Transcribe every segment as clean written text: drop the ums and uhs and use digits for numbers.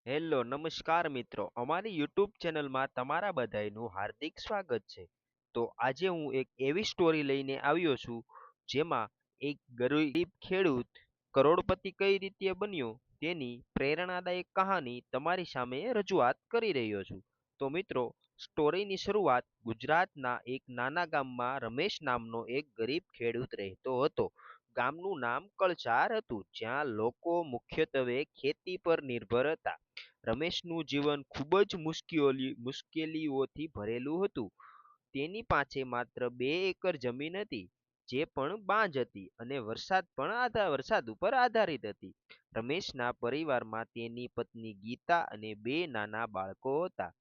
Hello નમસ્કાર મિત્રો, અમારી યુટ્યુબ ચેનલમાં તમારા બધાયનું હાર્દિક સ્વાગત છે. તો આજે હું એક એવી સ્ટોરી લઈને આવ્યો છું જેમાં એક ગરીબ ખેડૂત કરોડપતિ કઈ રીતે બન્યો તેની પ્રેરણાદાયક કહાની તમારી સામે રજૂઆત કરી રહ્યો છું. તો મિત્રો, સ્ટોરીની શરૂઆત ગુજરાતના એક નાના ગામમાં રમેશ નામનો એક ગરીબ ખેડૂત રહેતો હતો. ગામનું નામ કળચાર હતું, જ્યાં લોકો મુખ્યત્વે ખેતી પર નિર્ભર હતા. રમેશનું જીવન ખૂબ જ મુશ્કેલીઓથી ભરેલું હતું. તેની પાસે માત્ર 2 એકર જમીન હતી, જે પણ બાંજ હતી અને વરસાદ ઉપર આધારિત હતી. રમેશના પરિવારમાં તેની પત્ની ગીતા અને 2 નાના બાળકો હતા.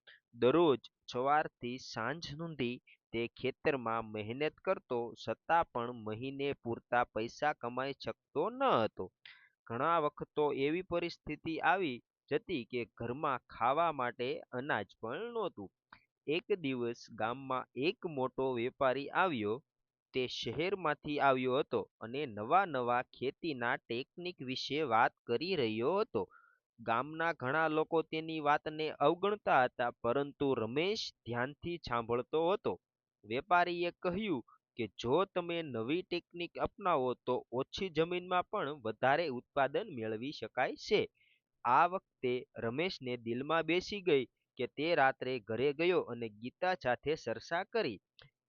દરરોજ સવારથી સાંજ સુધી તે ખેતરમાં મહેનત કરતો, છતાં પણ મહિને પૂરતા પૈસા કમાઈ શકતો ન હતો. ઘણા વખતો એવી પરિસ્થિતિ આવી જતી કે ઘરમાં ખાવા માટે અનાજ પણ નહોતું. એક દિવસ ગામમાં એક મોટો વેપારી આવ્યો. તે શહેરમાંથી આવ્યો હતો અને નવા નવા ખેતીના ટેકનિક વિશે વાત કરી રહ્યો હતો. ગામના ઘણા લોકો તેની વાતને અવગણતા હતા, પરંતુ રમેશ ધ્યાનથી સાંભળતો હતો. વેપારીએ કહ્યું કે જો તમે નવી ટેકનિક અપનાવો તો ઓછી જમીનમાં પણ વધારે ઉત્પાદન મેળવી શકાય છે. આ વખતે રમેશને દિલમાં બેસી ગઈ કે તે રાત્રે ઘરે ગયો અને ગીતા સાથે ચર્ચા કરી.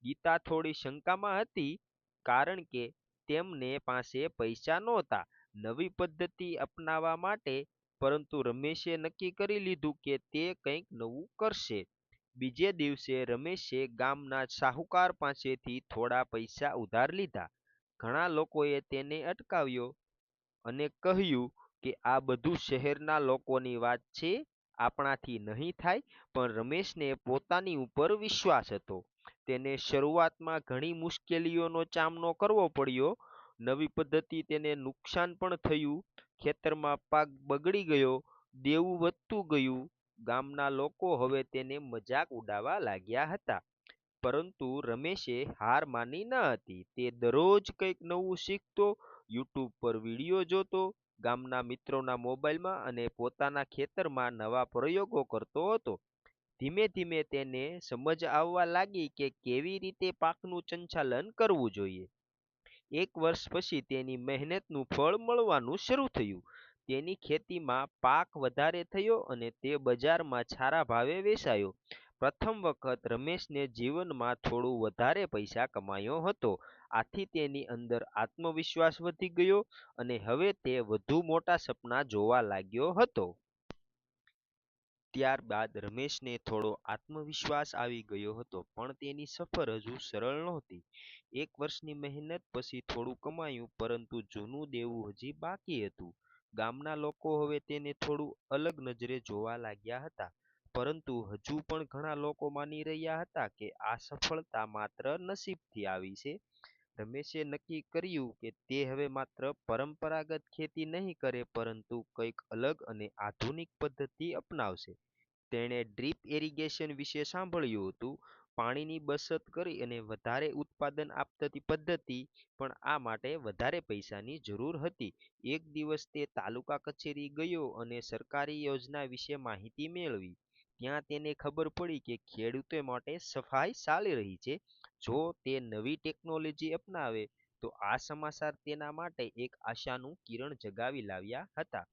ગીતા થોડી શંકામાં હતી, કારણ કે તેમને પાસે પૈસા નહોતા નવી પદ્ધતિ અપનાવવા માટે, પરંતુ રમેશે નક્કી કરી લીધું કે તે કંઈક નવું કરશે. બીજે દિવસે રમેશે ગામના શાહુકાર પાસેથી થોડા પૈસા ઉધાર લીધા. ઘણા લોકોએ તેને અટકાવ્યો અને કહ્યું કે આ બધું શહેરના લોકોની વાત છે, આપણાથી નહીં થાય. પણ રમેશને પોતાની ઉપર વિશ્વાસ હતો. તેને શરૂઆતમાં ઘણી મુશ્કેલીઓનો સામનો કરવો પડ્યો. નવી પદ્ધતિ તેને નુકસાન પણ થયું. ખેતરમાં પાક બગડી ગયો, દેવું વધતું ગયું. ગામના લોકો હવે તેને મજાક ઉડાવવા લાગ્યા હતા. પરંતુ રમેશે હાર માની ન હતી. તે દરરોજ કંઈક નવું શીખતો, યુટ્યુબ પર વિડીયો જોતો, ગામના મિત્રોના મોબાઈલમાં અને પોતાના ખેતરમાં નવા પ્રયોગો કરતો હતો. ધીમે ધીમે તેને સમજ આવવા લાગી કે કેવી રીતે પાકનું સંચાલન કરવું જોઈએ. 1 વર્ષ પછી તેની મહેનતનું ફળ મળવાનું શરૂ થયું. તેની ખેતીમાં પાક વધારે થયો અને તે બજારમાં સારા ભાવે વેચાયો. પ્રથમ વખત રમેશને જીવનમાં થોડું વધારે પૈસા કમાયો હતો. આથી તેની અંદર આત્મવિશ્વાસ વધી ગયો અને હવે તે વધુ મોટા સપના જોવા લાગ્યો હતો. ત્યારબાદ રમેશને થોડો આત્મવિશ્વાસ આવી ગયો હતો, પણ તેની સફર હજુ સરળ નહોતી. 1 વર્ષની મહેનત પછી થોડું કમાયું, પરંતુ જૂનું દેવું હજી બાકી હતું. ગામના લોકો હવે તેને થોડું અલગ નજરે જોવા લાગ્યા હતા, પરંતુ હજુ પણ ઘણા લોકો માની રહ્યા હતા કે આ સફળતા માત્ર નસીબથી આવી છે. રમેશે નક્કી કર્યું કે તે હવે માત્ર પરંપરાગત ખેતી નહીં કરે, પરંતુ કંઈક અલગ અને આધુનિક પદ્ધતિ અપનાવશે. તેણે ડ્રીપ ઇરિગેશન વિશે સાંભળ્યું હતું, પાણીની બચત કરી અને વધારે ઉત્પાદન આપતી પદ્ધતિ, પણ આ માટે વધારે પૈસાની જરૂર હતી. એક દિવસ તે તાલુકા કચેરી ગયો અને સરકારી યોજના વિશે માહિતી મેળવી. ત્યાં તેને ખબર પડી કે ખેડૂતો માટે સફાઈ ચાલી રહી છે. જો તે નવી ટેકનોલોજી અપનાવે તો આ સમાચાર તેના માટે એક આશાનું કિરણ જગાવી લાવ્યા હતા.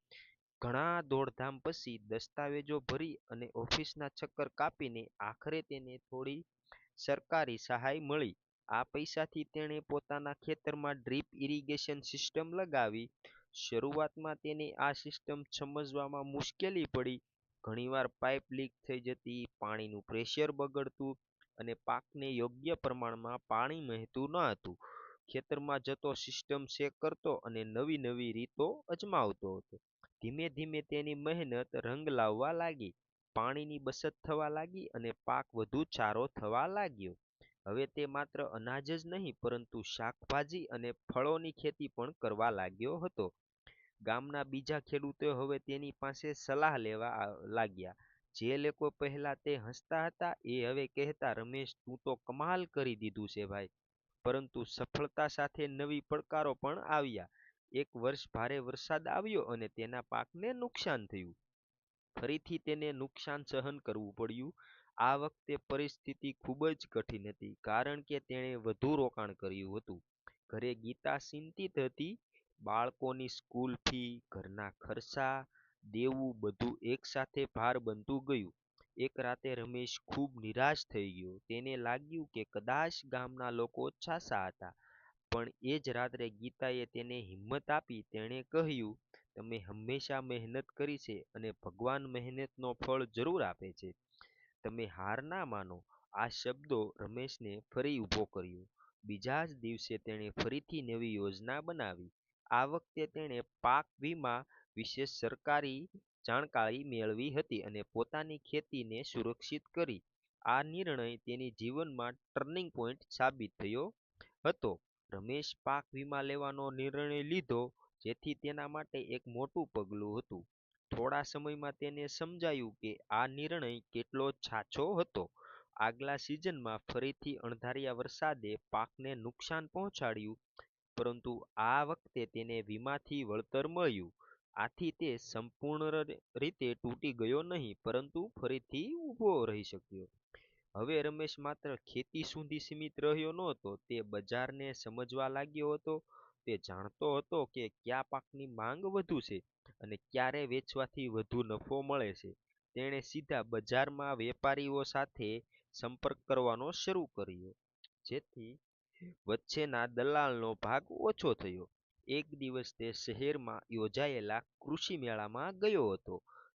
ઘણા દોડધામ પછી, દસ્તાવેજો ભરી અને ઓફિસના ચક્કર કાપીને આખરે તેને થોડી સરકારી સહાય મળી. આ પૈસાથી તેણે પોતાના ખેતરમાં ડ્રીપ ઇરિગેશન સિસ્ટમ લગાવી. શરૂઆતમાં તેને આ સિસ્ટમ સમજવામાં મુશ્કેલી પડી. ઘણીવાર પાઇપ લીક થઈ જતી, પાણીનું પ્રેશર બગડતું અને પાકને યોગ્ય પ્રમાણમાં પાણી મળતું ન હતું. ખેતરમાં જતો, સિસ્ટમ ચેક કરતો અને નવી નવી રીતો અજમાવતો હતો. ધીમે ધીમે તેની મહેનત રંગ લાવવા લાગી. પાણીની બચત થવા લાગી અને પાક વધુ સારો થવા લાગ્યો. હવે તે માત્ર અનાજ જ નહીં, પરંતુ શાકભાજી અને ફળોની ખેતી પણ કરવા લાગ્યો હતો. ગામના બીજા ખેડૂતો હવે તેની પાસે સલાહ લેવા લાગ્યા. જે લોકો પહેલા તે હસતા હતા, એ હવે કહેતા, રમેશ, તું તો કમાલ કરી દીધું છે ભાઈ. પરંતુ સફળતા સાથે નવી પડકારો પણ આવ્યા. એક વર્ષ ભારે વરસાદ આવ્યો અને તેના પાકને નુકસાન થયું. ફરીથી તેને નુકસાન સહન કરવું પડ્યું. આ વખતે પરિસ્થિતિ ખૂબ જ કઠિન હતી કારણ કે તેણે વધુ રોકાણ કર્યું હતું. ઘરે ગીતા ચિંતિત હતી. બાળકોની સ્કૂલ ફી, ઘરના ખર્ચા, દેવું બધું એકસાથે ભાર બનતું ગયું. એક રાતે રમેશ ખૂબ નિરાશ થઈ ગયો. તેને લાગ્યું કે કદાચ ગામના લોકો સાચા હતા. પણ એ જ રાત્રે ગીતાએ તેને હિંમત આપી. તેણે કહ્યું, તમે હંમેશા મહેનત કરી છે અને ભગવાન મહેનતનો ફળ જરૂર આપે છે. તમે હાર ના માનો. આ શબ્દો રમેશને ફરી ઊભો કર્યો. બીજા જ દિવસે તેણે ફરીથી નવી યોજના બનાવી. આ વખતે તેણે પાક વીમા વિશે સરકારી જાણકારી મેળવી હતી અને પોતાની ખેતીને સુરક્ષિત કરી. આ નિર્ણય તેની જીવનમાં ટર્નિંગ પોઈન્ટ સાબિત થયો હતો. રમેશ પાક વીમા લેવાનો નિર્ણય લીધો, જેથી તેના માટે એક મોટું પગલું હતું. થોડા સમયમાં તેને સમજાયું કે આ નિર્ણય કેટલો સાચો હતો. આગલા સિઝનમાં ફરીથી અણધાર્યા વરસાદે પાકને નુકસાન પહોંચાડ્યું, પરંતુ આ વખતે તેને વીમાથી વળતર મળ્યું. આથી તે સંપૂર્ણ રીતે તૂટી ગયો નહીં, પરંતુ ફરીથી ઊભો રહી શક્યો. હવે રમેશ માત્ર ખેતી સુધી સીમિત રહ્યો નહોતો, તે બજારને સમજવા લાગ્યો હતો. તે જાણતો હતો કે કયા પાકની માંગ વધુ છે અને ક્યારે વેચવાથી વધુ નફો મળે છે. તેણે સીધા બજારમાં વેપારીઓ સાથે સંપર્ક કરવાનો શરૂ કર્યો, જેથી વચ્ચેના દલાલનો ભાગ ઓછો થયો. એક દિવસ તે શહેરમાં યોજાયેલા કૃષિ મેળામાં ગયો હતો.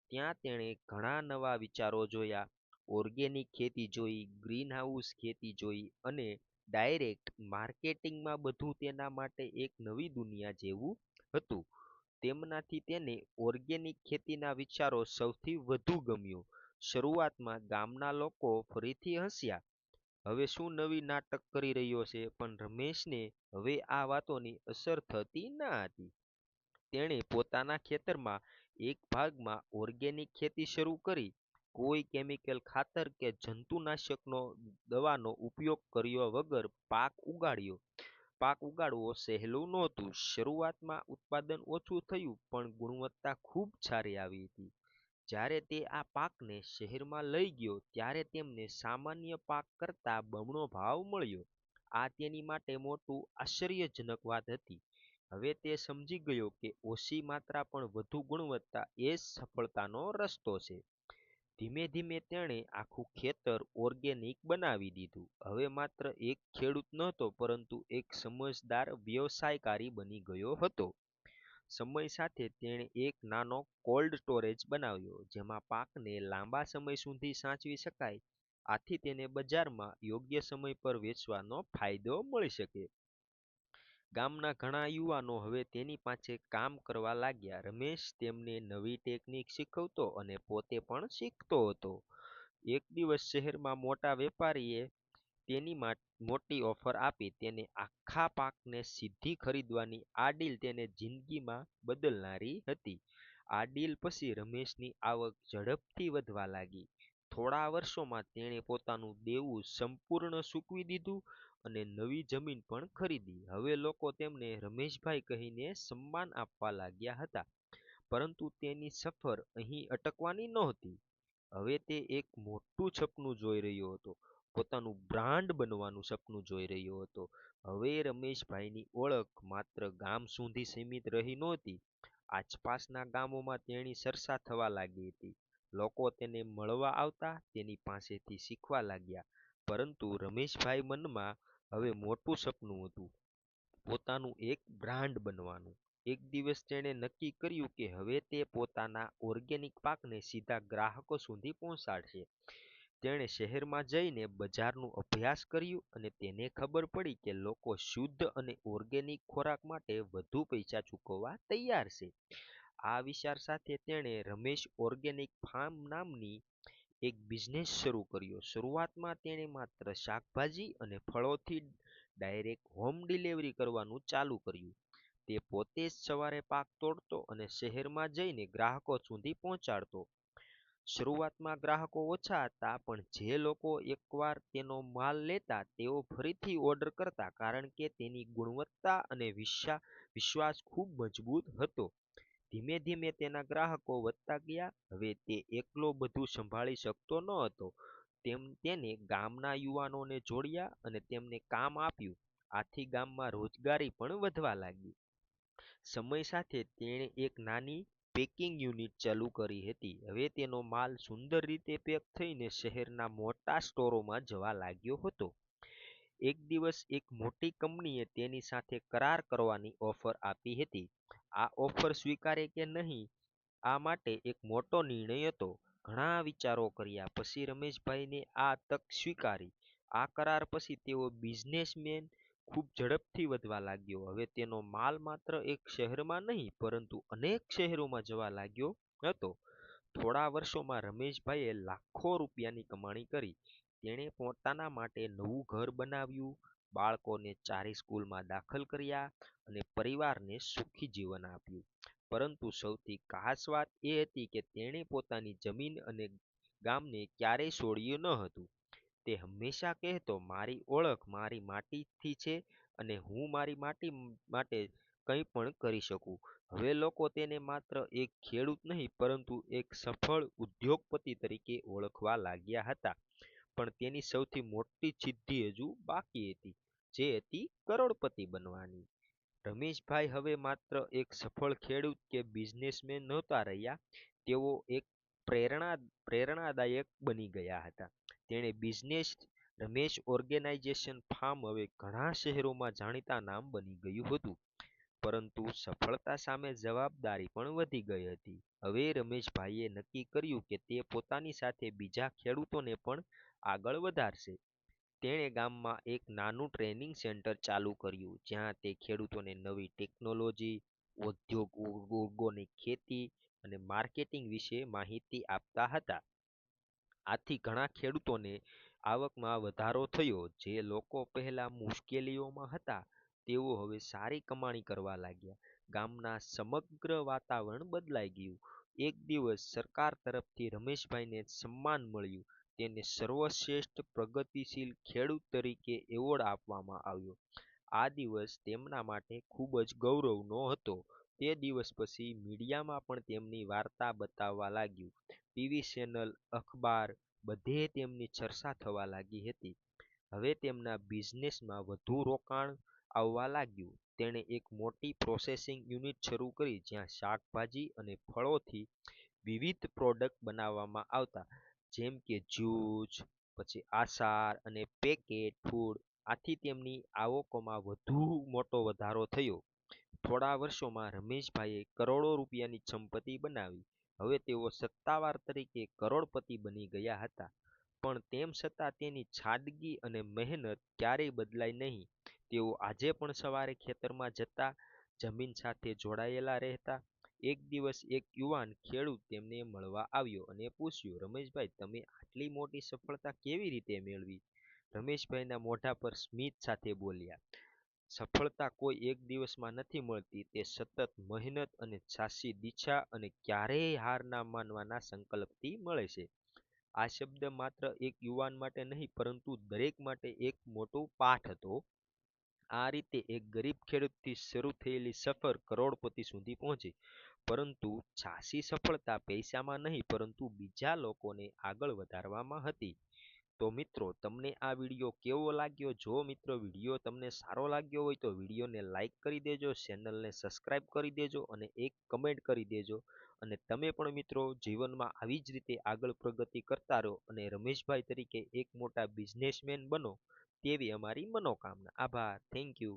ત્યાં તેણે ઘણા નવા વિચારો જોયા. ઓર્ગેનિક ખેતી જોઈ, ગ્રીનહાઉસ ખેતી જોઈ અને ડાયરેક્ટ માર્કેટિંગમાં. બધું તેના માટે એક નવી દુનિયા જેવું હતું. તેમનાથી તેને ઓર્ગેનિક ખેતીના વિચારો સૌથી વધુ ગમ્યો. શરૂઆતમાં ગામના લોકો ફરીથી હસ્યા. હવે શું નવી નાટક કરી રહ્યો છે? પણ રમેશને હવે આ વાતોની અસર થતી ના હતી. તેણે પોતાના ખેતરમાં એક ભાગમાં ઓર્ગેનિક ખેતી શરૂ કરી. કોઈ કેમિકલ ખાતર કે જંતુનાશકનો દવાનો ઉપયોગ કર્યો વગર પાક ઉગાડવો સહેલું નહોતું. શરૂઆતમાં ઉત્પાદન ઓછું થયું, પણ ગુણવત્તા ખૂબ સારી આવી હતી. જ્યારે તે આ પાકને શહેરમાં લઈ ગયો, ત્યારે તેમને સામાન્ય પાક કરતાં બમણો ભાવ મળ્યો. આ તેની માટે મોટું આશ્ચર્યજનક વાત હતી. હવે તે સમજી ગયો કે ઓછી માત્રા પણ વધુ ગુણવત્તા એ જ સફળતાનો રસ્તો છે. ધીમે ધીમે તેણે આખું ખેતર ઓર્ગેનિક બનાવી દીધું. હવે માત્ર એક ખેડૂત નહોતો, પરંતુ એક સમજદાર વ્યવસાયકારી બની ગયો હતો. સમય સાથે તેણે એક નાનો કોલ્ડ સ્ટોરેજ બનાવ્યો, જેમાં પાકને લાંબા સમય સુધી સાચવી શકાય. આથી તેને બજારમાં યોગ્ય સમય પર વેચવાનો ફાયદો મળી શકે. ગામના ઘણા યુવાનો હવે તેની પાસે કામ કરવા લાગ્યા. રમેશ તેમને નવી ટેકનિક શીખવતો અને પોતે પણ શીખતો હતો. એક દિવસ શહેરમાં મોટા વેપારીએ તેની મોટી ઓફર આપી. તેને આખા પાકને સીધી ખરીદવાની. આ ડીલ તેને જિંદગીમાં બદલનારી હતી. આ ડીલ પછી રમેશની આવક ઝડપથી વધવા લાગી. થોડા વર્ષોમાં તેણે પોતાનું દેવું સંપૂર્ણ ચૂકવી દીધું અને નવી જમીન પણ ખરીદી. હવે લોકો તેમને રમેશભાઈ કહીને સન્માન આપવા લાગ્યા હતા. પરંતુ તેની સફર અહીં અટકવાની નહોતી. હવે તે એક મોટું સપનું જોઈ રહ્યો હતો. પોતાનું બ્રાન્ડ બનવાનું સપનું જોઈ રહ્યો હતો. હવે રમેશભાઈની ઓળખ માત્ર ગામ સુધી સીમિત રહી નહોતી. આસપાસના ગામોમાં તેની ચર્ચા થવા લાગી હતી. લોકો તેને મળવા આવતા, તેની પાસેથી શીખવા લાગ્યા. પરંતુ રમેશભાઈ મનમાં હવે મોટું સપનું હતું, પોતાનું એક બ્રાન્ડ બનવાનું. એક દિવસ તેણે નક્કી કર્યું કે હવે તે પોતાના ઓર્ગેનિક પાકને સીધા ગ્રાહકો સુધી પહોંચાડશે. તેણે શહેરમાં જઈને બજારનું અભ્યાસ કર્યું અને તેને ખબર પડી કે લોકો શુદ્ધ અને ઓર્ગેનિક ખોરાક માટે વધુ પૈસા ચૂકવવા તૈયાર છે. આ વિચાર સાથે તેણે રમેશ ઓર્ગેનિક ફાર્મ નામની એક બિઝનેસ શરૂ કર્યો. શરૂઆતમાં તેણે માત્ર શાકભાજી અને ફળોથી ડાયરેક્ટ હોમ ડિલિવરી કરવાનું ચાલુ કર્યું. તે પોતે જ સવારે પાક તોડતો અને શહેરમાં જઈને ગ્રાહકો સુધી પહોંચાડતો. શરૂઆતમાં ગ્રાહકો ઓછા હતા, પણ જે લોકો એકવાર તેનો માલ લેતા, તેઓ ફરીથી ઓર્ડર કરતા, કારણ કે તેની ગુણવત્તા અને વિશ્વાસ ખૂબ મજબૂત હતો. ધીમે ધીમે તેના ગ્રાહકો વધતા ગયા. હવે તે એકલો બધું સંભાળી શકતો ન હતો. તેને ગામના યુવાનોને જોડ્યા અને તેમને કામ આપ્યું. આથી ગામમાં રોજગારી પણ વધવા લાગી. સમય સાથે તેણે એક નાની પેકિંગ યુનિટ ચાલુ કરી હતી. હવે તેનો માલ સુંદર રીતે પેક થઈને શહેરના મોટા સ્ટોરોમાં જવા લાગ્યો હતો. એક દિવસ એક મોટી કંપનીએ તેની સાથે કરાર કરવાની ઓફર આપી હતી. આ ઓફર સ્વીકારે કે નહીં, આ માટે એક મોટો નિર્ણય હતો. ઘણા વિચારો કર્યા પછી રમેશભાઈને આ તક સ્વીકારી. આ કરાર પછી તેઓ બિઝનેસમેન ખૂબ ઝડપથી વધવા લાગ્યો. હવે તેનો માલ માત્ર એક શહેરમાં નહીં પરંતુ અનેક શહેરોમાં જવા લાગ્યો હતો. થોડા વર્ષોમાં રમેશભાઈએ લાખો રૂપિયાની કમાણી કરી. તેણે પોતાના માટે નવું ઘર બનાવ્યું, બાળકોને સારી સ્કૂલમાં દાખલ કર્યા અને પરિવારને સુખી જીવન આપ્યું. પરંતુ સૌથી ખાસ વાત એ હતી કે તેણે પોતાની જમીન અને ગામને ક્યારેય છોડ્યું ન હતું. તે હંમેશા કહેતો, મારી ઓળખ મારી માટીથી છે અને હું મારી માટી માટે કંઈ પણ કરી શકું. હવે લોકો તેને માત્ર એક ખેડૂત નહીં પરંતુ એક સફળ ઉદ્યોગપતિ તરીકે ઓળખવા લાગ્યા હતા. પણ તેની સૌથી મોટી સિદ્ધિ હજુ બાકી હતી, જે હતી કરોડપતિ બનવાની. રમેશભાઈ હવે માત્ર એક સફળ ખેડૂત કે બિઝનેસમેન નહોતા રહ્યા, તેઓ એક પ્રેરણાદાયક બની ગયા હતા. તેણે બિઝનેસ રમેશ ઓર્ગેનાઇઝેશન ફાર્મ હવે ઘણા શહેરોમાં જાણીતા નામ બની ગયું હતું. પરંતુ સફળતા સામે જવાબદારી પણ વધી ગઈ હતી. હવે રમેશભાઈએ નક્કી કર્યું કે તે પોતાની સાથે બીજા ખેડૂતોને પણ આગળ વધારશે. તેણે ગામમાં એક નાનું ટ્રેનિંગ સેન્ટર ચાલુ કર્યું, જ્યાં તે ખેડૂતોને નવી ટેકનોલોજી, ઓર્ગોનિક ખેતી અને માર્કેટિંગ વિશે માહિતી આપતા હતા. આથી ઘણા ખેડૂતોને આવકમાં વધારો થયો. જે લોકો પહેલા મુશ્કેલીઓમાં હતા, તેઓ હવે સારી કમાણી કરવા લાગ્યા. ગામના સમગ્ર વાતાવરણ બદલાઈ ગયું. એક દિવસ સરકાર તરફથી રમેશભાઈને સન્માન મળ્યું. તેને સર્વશ્રેષ્ઠ પ્રગતિશીલ ખેડૂત તરીકે એવોર્ડ આપવામાં આવ્યો. આ દિવસ તેમના માટે ખૂબ જ ગૌરવનો હતો. તે દિવસ પછી મીડિયામાં પણ તેમની વાર્તા બતાવવા લાગ્યું. ટીવી ચેનલ, અખબાર બધે તેમની ચર્ચા થવા લાગી હતી. હવે તેમના બિઝનેસમાં વધુ રોકાણ આવવા લાગ્યું. તેણે એક મોટી પ્રોસેસિંગ યુનિટ શરૂ કરી, જ્યાં શાકભાજી અને ફળોથી વિવિધ પ્રોડક્ટ બનાવવામાં આવતા, જેમ કે જ્યુસ, પછી આચાર અને પેકેટ ફૂડ. આથી તેમની આવકોમાં વધુ મોટો વધારો થયો. થોડા વર્ષોમાં રમેશભાઈએ કરોડો રૂપિયાની સંપત્તિ બનાવી. હવે તેઓ સત્તાવાર તરીકે કરોડપતિ બની ગયા હતા. પણ તેમ છતાં તેની સાદગી અને મહેનત ક્યારેય બદલાઈ નહીં. તેઓ આજે પણ સવારે ખેતરમાં જતા, જમીન સાથે જોડાયેલા રહેતા. એક દિવસ એક યુવાન ખેડૂત તેમને મળવા આવ્યો અને પૂછ્યું, રમેશભાઈ, તમે આટલી મોટી સફળતા કેવી રીતે મેળવી? રમેશભાઈના મોઢા પર સ્મિત સાથે બોલ્યા, સફળતા કોઈ એક દિવસમાં નથી મળતી, તે સતત મહેનત અને સાચી દિશા અને ક્યારેય હાર ના માનવાના સંકલ્પથી મળે છે. આ શબ્દ માત્ર એક યુવાન માટે નહીં પરંતુ દરેક માટે એક મોટો પાઠ હતો. આ રીતે એક ગરીબ ખેડૂતથી શરૂ થયેલી સફર કરોડપતિ સુધી પહોંચી. પરંતુ સાચી સફળતા પૈસામાં નહીં પરંતુ બીજા લોકોને આગળ વધારવામાં હતી. તો મિત્રો, તમને આ વિડીયો કેવો લાગ્યો? જો મિત્રો વિડીયો તમને સારો લાગ્યો હોય તો વિડીયોને લાઈક કરી દેજો, ચેનલને સબસ્ક્રાઈબ કરી દેજો અને એક કમેન્ટ કરી દેજો. અને તમે પણ મિત્રો જીવનમાં આવી જ રીતે આગળ પ્રગતિ કરતા રહો અને રમેશભાઈ તરીકે એક મોટા બિઝનેસમેન બનો, તેવી અમારી મનોકામના. આભાર. Thank you.